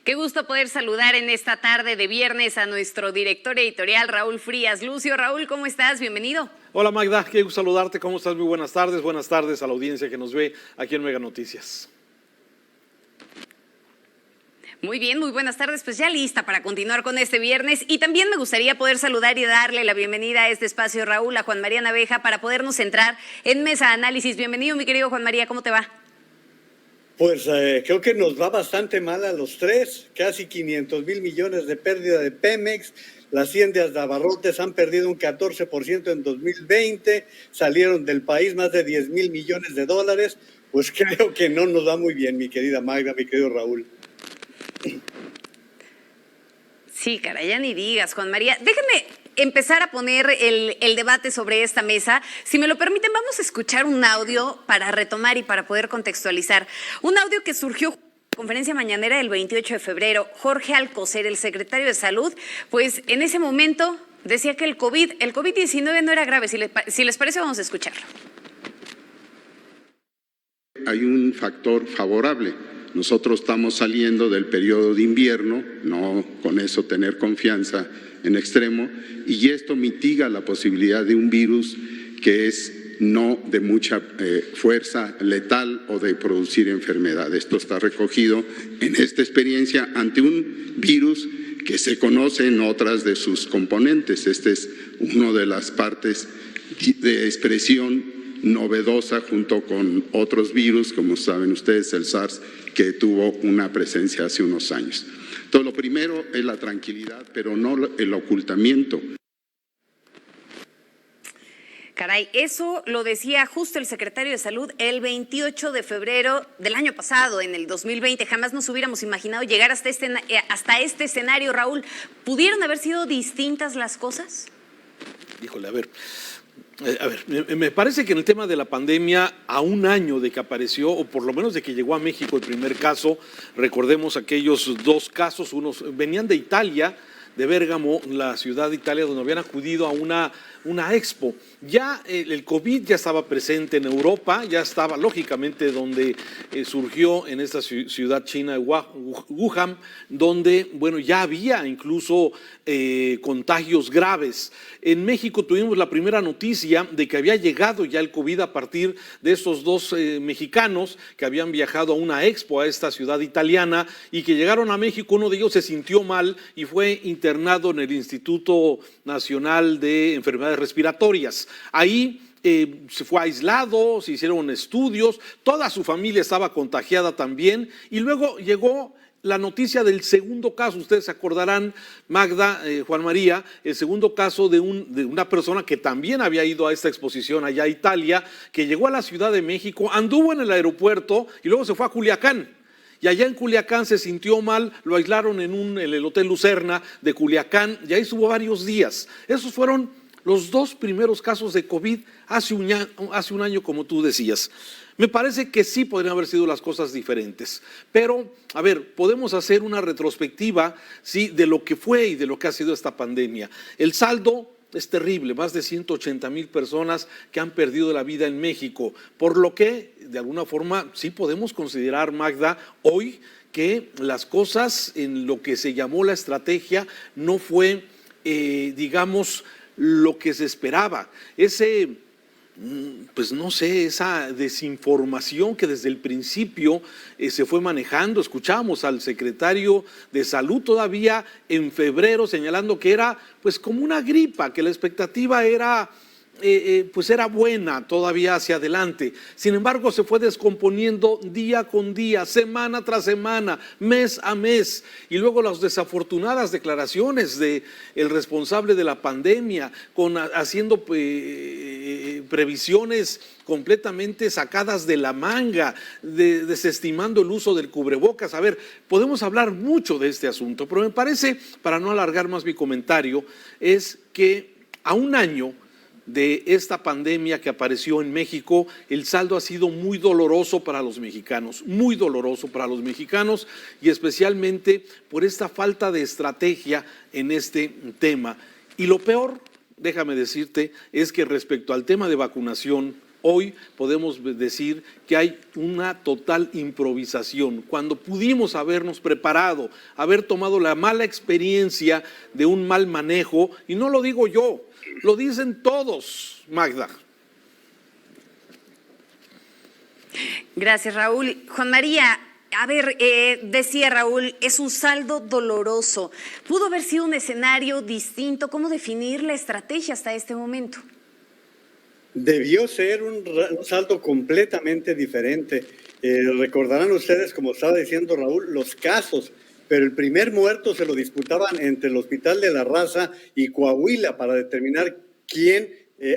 Qué gusto poder saludar en esta tarde de viernes a nuestro director editorial Raúl Frías Lucio. Raúl, ¿cómo estás? Bienvenido. Hola Magda, qué gusto saludarte. ¿Cómo estás? Muy buenas tardes a la audiencia que nos ve aquí en Mega Noticias. Muy bien, muy buenas tardes, pues ya lista para continuar con este viernes y también me gustaría poder saludar y darle la bienvenida a este espacio, Raúl, a Juan María Naveja para podernos centrar en Mesa Análisis. Bienvenido, mi querido Juan María, ¿cómo te va? Pues creo que nos va bastante mal a los tres, casi 500,000 millones de pérdida de Pemex, las haciendas de abarrotes han perdido un 14% en 2020, salieron del país más de 10,000 millones de dólares, pues creo que no nos va muy bien, mi querida Magda, mi querido Raúl. Sí, caray, ya ni digas, Juan María. Déjenme empezar a poner el debate sobre esta mesa. Si me lo permiten, vamos a escuchar un audio para retomar y para poder contextualizar. Un audio que surgió en la conferencia mañanera del 28 de febrero. Jorge Alcocer, el secretario de Salud, pues en ese momento decía que el COVID-19 no era grave. Si les parece, vamos a escucharlo. Hay un factor favorable. Nosotros estamos saliendo del periodo de invierno, no con eso tener confianza en extremo, y esto mitiga la posibilidad de un virus que es no de mucha fuerza letal o de producir enfermedad. Esto está recogido en esta experiencia ante un virus que se conoce en otras de sus componentes. Este es una de las partes de expresión novedosa junto con otros virus, como saben ustedes, el SARS, que tuvo una presencia hace unos años. Entonces, lo primero es la tranquilidad, pero no el ocultamiento. Caray, eso lo decía justo el secretario de Salud el 28 de febrero del año pasado, en el 2020. Jamás nos hubiéramos imaginado llegar hasta este escenario, Raúl. ¿Pudieron haber sido distintas las cosas? Híjole, a ver, me parece que en el tema de la pandemia, a un año de que apareció, o por lo menos de que llegó a México el primer caso, recordemos aquellos dos casos, unos venían de Italia, de Bérgamo, la ciudad de Italia, donde habían acudido a una expo. Ya el COVID ya estaba presente en Europa, ya estaba lógicamente donde surgió en esta ciudad china de Wuhan, donde, bueno, ya había incluso contagios graves. En México tuvimos la primera noticia de que había llegado ya el COVID a partir de estos dos mexicanos que habían viajado a una expo a esta ciudad italiana y que llegaron a México. Uno de ellos se sintió mal y fue internado en el Instituto Nacional de Enfermedades Respiratorias. Ahí se fue aislado, se hicieron estudios, toda su familia estaba contagiada también y luego llegó la noticia del segundo caso. Ustedes se acordarán, Magda, Juan María, el segundo caso de una persona que también había ido a esta exposición allá a Italia, que llegó a la Ciudad de México, anduvo en el aeropuerto y luego se fue a Culiacán. Y allá en Culiacán se sintió mal, lo aislaron en el Hotel Lucerna de Culiacán y ahí estuvo varios días. Esos fueron los dos primeros casos de COVID hace un año, como tú decías. Me parece que sí podrían haber sido las cosas diferentes, pero, a ver, podemos hacer una retrospectiva, sí, de lo que fue y de lo que ha sido esta pandemia. El saldo es terrible, más de 180,000 personas que han perdido la vida en México, por lo que, de alguna forma, sí podemos considerar, Magda, hoy que las cosas en lo que se llamó la estrategia no fue, digamos, lo que se esperaba. Pues no sé, esa desinformación que desde el principio se fue manejando. Escuchamos al secretario de Salud todavía en febrero señalando que era pues como una gripa, que la expectativa era pues era buena todavía hacia adelante. Sin embargo, se fue descomponiendo día con día, semana tras semana, mes a mes. Y luego las desafortunadas declaraciones del responsable de la pandemia, haciendo previsiones completamente sacadas de la manga, desestimando el uso del cubrebocas. A ver, podemos hablar mucho de este asunto, pero me parece, para no alargar más mi comentario, es que a un año de esta pandemia que apareció en México, el saldo ha sido muy doloroso para los mexicanos, muy doloroso para los mexicanos y especialmente por esta falta de estrategia en este tema. Y lo peor, déjame decirte, es que respecto al tema de vacunación, hoy podemos decir que hay una total improvisación. Cuando pudimos habernos preparado, haber tomado la mala experiencia de un mal manejo, y no lo digo yo, lo dicen todos, Magda. Gracias, Raúl. Juan María, a ver, decía Raúl, es un saldo doloroso. ¿Pudo haber sido un escenario distinto? ¿Cómo definir la estrategia hasta este momento? Debió ser un saldo completamente diferente. Recordarán ustedes, como estaba diciendo Raúl, los casos, pero el primer muerto se lo disputaban entre el Hospital de la Raza y Coahuila para determinar quién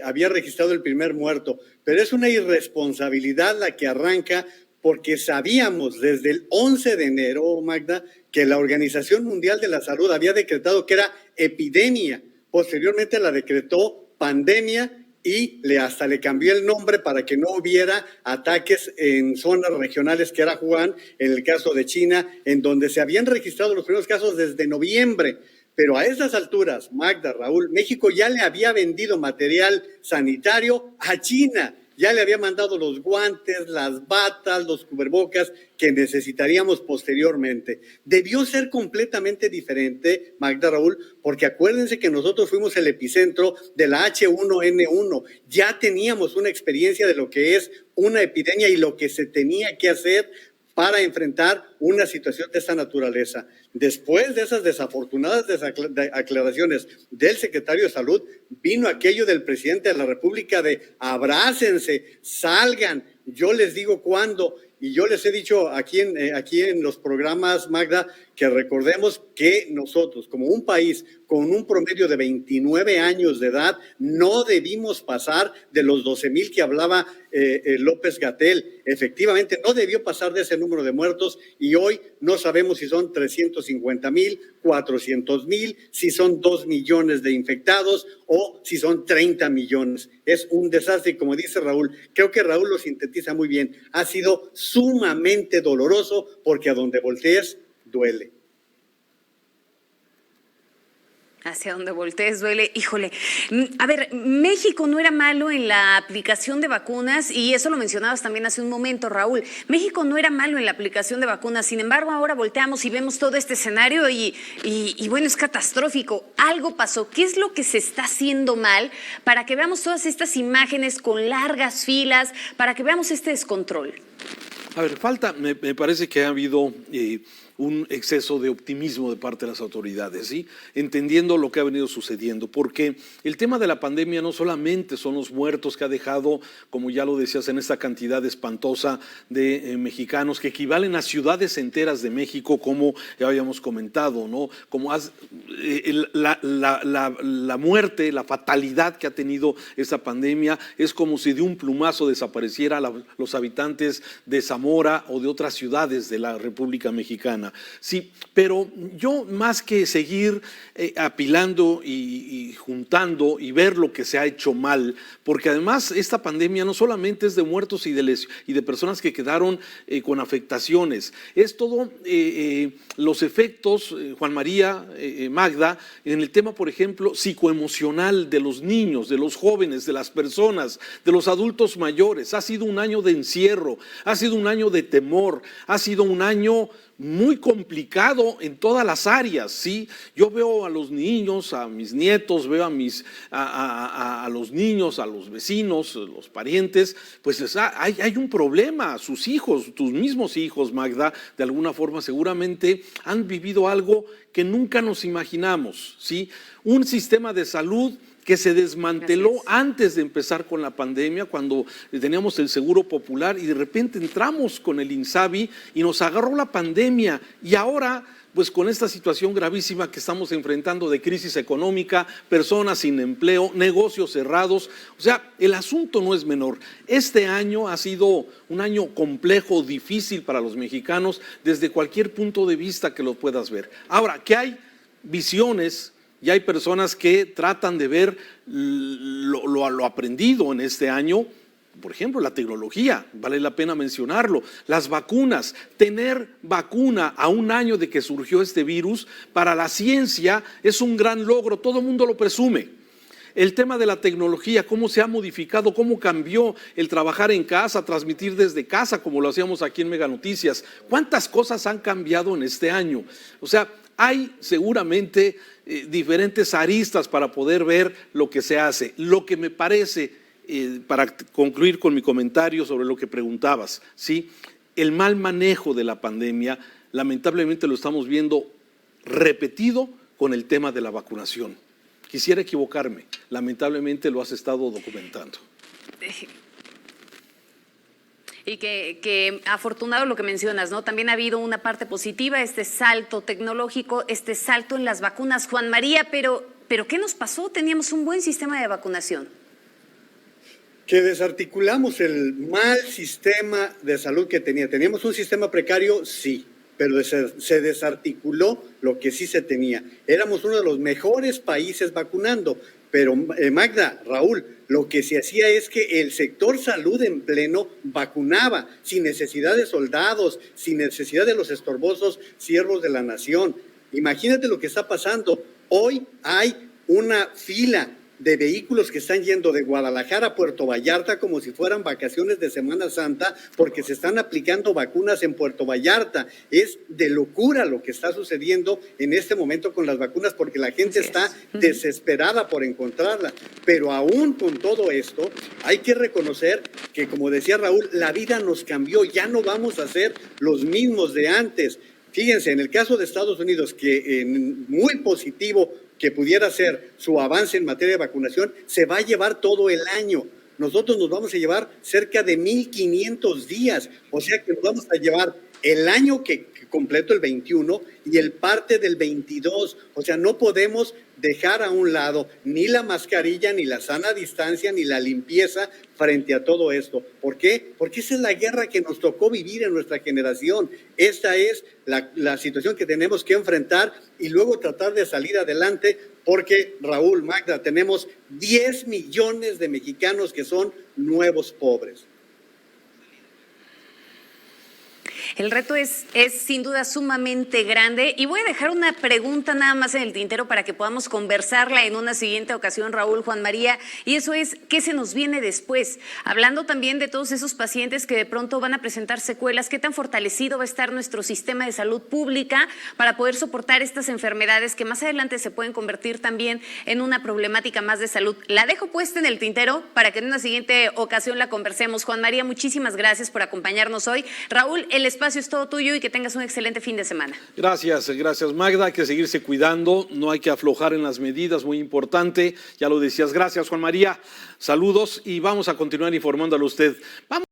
había registrado el primer muerto. Pero es una irresponsabilidad la que arranca, porque sabíamos desde el 11 de enero, Magda, que la Organización Mundial de la Salud había decretado que era epidemia. Posteriormente la decretó pandemia y hasta le cambió el nombre para que no hubiera ataques en zonas regionales, que era Wuhan, en el caso de China, en donde se habían registrado los primeros casos desde noviembre. Pero a esas alturas, Magda, Raúl, México ya le había vendido material sanitario a China. Ya le había mandado los guantes, las batas, los cubrebocas que necesitaríamos posteriormente. Debió ser completamente diferente, Magda, Raúl, porque acuérdense que nosotros fuimos el epicentro de la H1N1. Ya teníamos una experiencia de lo que es una epidemia y lo que se tenía que hacer para enfrentar una situación de esta naturaleza. Después de esas desafortunadas aclaraciones del secretario de Salud, vino aquello del presidente de la República de abrácense, salgan, yo les digo cuándo. Y yo les he dicho aquí en los programas, Magda, que recordemos que nosotros, como un país con un promedio de 29 años de edad, no debimos pasar de los 12,000 que hablaba López-Gatell. Efectivamente, no debió pasar de ese número de muertos y hoy no sabemos si son 350,000, 400,000, si son 2 millones de infectados o si son 30 millones. Es un desastre y como dice Raúl, creo que Raúl lo sintetiza muy bien, ha sido sumamente doloroso porque a donde voltees duele. Hacia donde voltees duele. Híjole, a ver, México no era malo en la aplicación de vacunas y eso lo mencionabas también hace un momento, Raúl. México no era malo en la aplicación de vacunas, sin embargo ahora volteamos y vemos todo este escenario y bueno, es catastrófico. Algo pasó. ¿Qué es lo que se está haciendo mal para que veamos todas estas imágenes con largas filas, para que veamos este descontrol? A ver, me parece que ha habido un exceso de optimismo de parte de las autoridades, ¿sí? Entendiendo lo que ha venido sucediendo, porque el tema de la pandemia no solamente son los muertos que ha dejado, como ya lo decías, en esta cantidad espantosa de mexicanos que equivalen a ciudades enteras de México, como ya habíamos comentado, ¿no? Como la muerte, la fatalidad que ha tenido esta pandemia es como si de un plumazo desapareciera los habitantes de Zamora o de otras ciudades de la República Mexicana. Sí, pero yo más que seguir apilando y juntando y ver lo que se ha hecho mal, porque además esta pandemia no solamente es de muertos y de personas que quedaron con afectaciones, es todo los efectos, Juan María, Magda, en el tema, por ejemplo, psicoemocional de los niños, de los jóvenes, de las personas, de los adultos mayores. Ha sido un año de encierro, ha sido un año de temor, ha sido un año muy complicado en todas las áreas, ¿sí? Yo veo a los niños, a mis nietos, veo a los niños, a los vecinos, los parientes, pues hay un problema. Sus hijos, tus mismos hijos, Magda, de alguna forma seguramente han vivido algo que nunca nos imaginamos, ¿sí? Un sistema de salud que se desmanteló antes de empezar con la pandemia, cuando teníamos el Seguro Popular y de repente entramos con el INSABI y nos agarró la pandemia y ahora pues con esta situación gravísima que estamos enfrentando de crisis económica, personas sin empleo, negocios cerrados, o sea, el asunto no es menor. Este año ha sido un año complejo, difícil para los mexicanos desde cualquier punto de vista que lo puedas ver. Ahora, que hay visiones y hay personas que tratan de ver lo aprendido en este año, por ejemplo, la tecnología, vale la pena mencionarlo, las vacunas, tener vacuna a un año de que surgió este virus, para la ciencia es un gran logro, todo el mundo lo presume. El tema de la tecnología, cómo se ha modificado, cómo cambió el trabajar en casa, transmitir desde casa, como lo hacíamos aquí en Mega Noticias. ¿Cuántas cosas han cambiado en este año? O sea, hay seguramente diferentes aristas para poder ver lo que se hace. Lo que me parece, para concluir con mi comentario sobre lo que preguntabas, ¿sí? El mal manejo de la pandemia, lamentablemente lo estamos viendo repetido con el tema de la vacunación. Quisiera equivocarme, lamentablemente lo has estado documentando. Y que afortunado lo que mencionas, ¿no? También ha habido una parte positiva, este salto tecnológico, este salto en las vacunas. Juan María, pero ¿qué nos pasó? Teníamos un buen sistema de vacunación. Que desarticulamos el mal sistema de salud que teníamos un sistema precario, sí, pero se desarticuló lo que sí se tenía. Éramos uno de los mejores países vacunando, pero Magda, Raúl, lo que se hacía es que el sector salud en pleno vacunaba, sin necesidad de soldados, sin necesidad de los estorbosos siervos de la nación. Imagínate lo que está pasando. Hoy hay una fila de vehículos que están yendo de Guadalajara a Puerto Vallarta como si fueran vacaciones de Semana Santa, porque se están aplicando vacunas en Puerto Vallarta. Es de locura lo que está sucediendo en este momento con las vacunas, porque la gente está desesperada por encontrarla. Pero aún con todo esto, hay que reconocer que, como decía Raúl, la vida nos cambió, ya no vamos a ser los mismos de antes. Fíjense, en el caso de Estados Unidos, que muy positivo que pudiera ser su avance en materia de vacunación, se va a llevar todo el año. Nosotros nos vamos a llevar cerca de 1,500 días, o sea que nos vamos a llevar el año que completo, el 21, y el parte del 22. O sea, no podemos dejar a un lado ni la mascarilla, ni la sana distancia, ni la limpieza frente a todo esto. ¿Por qué? Porque esa es la guerra que nos tocó vivir en nuestra generación. Esta es la situación que tenemos que enfrentar y luego tratar de salir adelante, porque, Raúl, Magda, tenemos 10 millones de mexicanos que son nuevos pobres. El reto es sin duda sumamente grande y voy a dejar una pregunta nada más en el tintero para que podamos conversarla en una siguiente ocasión, Raúl, Juan María, y eso es, ¿qué se nos viene después? Hablando también de todos esos pacientes que de pronto van a presentar secuelas, ¿qué tan fortalecido va a estar nuestro sistema de salud pública para poder soportar estas enfermedades que más adelante se pueden convertir también en una problemática más de salud? La dejo puesta en el tintero para que en una siguiente ocasión la conversemos. Juan María, muchísimas gracias por acompañarnos hoy. Raúl, el espacio es todo tuyo y que tengas un excelente fin de semana. Gracias Magda, hay que seguirse cuidando, no hay que aflojar en las medidas, muy importante, ya lo decías. Gracias Juan María, saludos y vamos a continuar informándole a usted.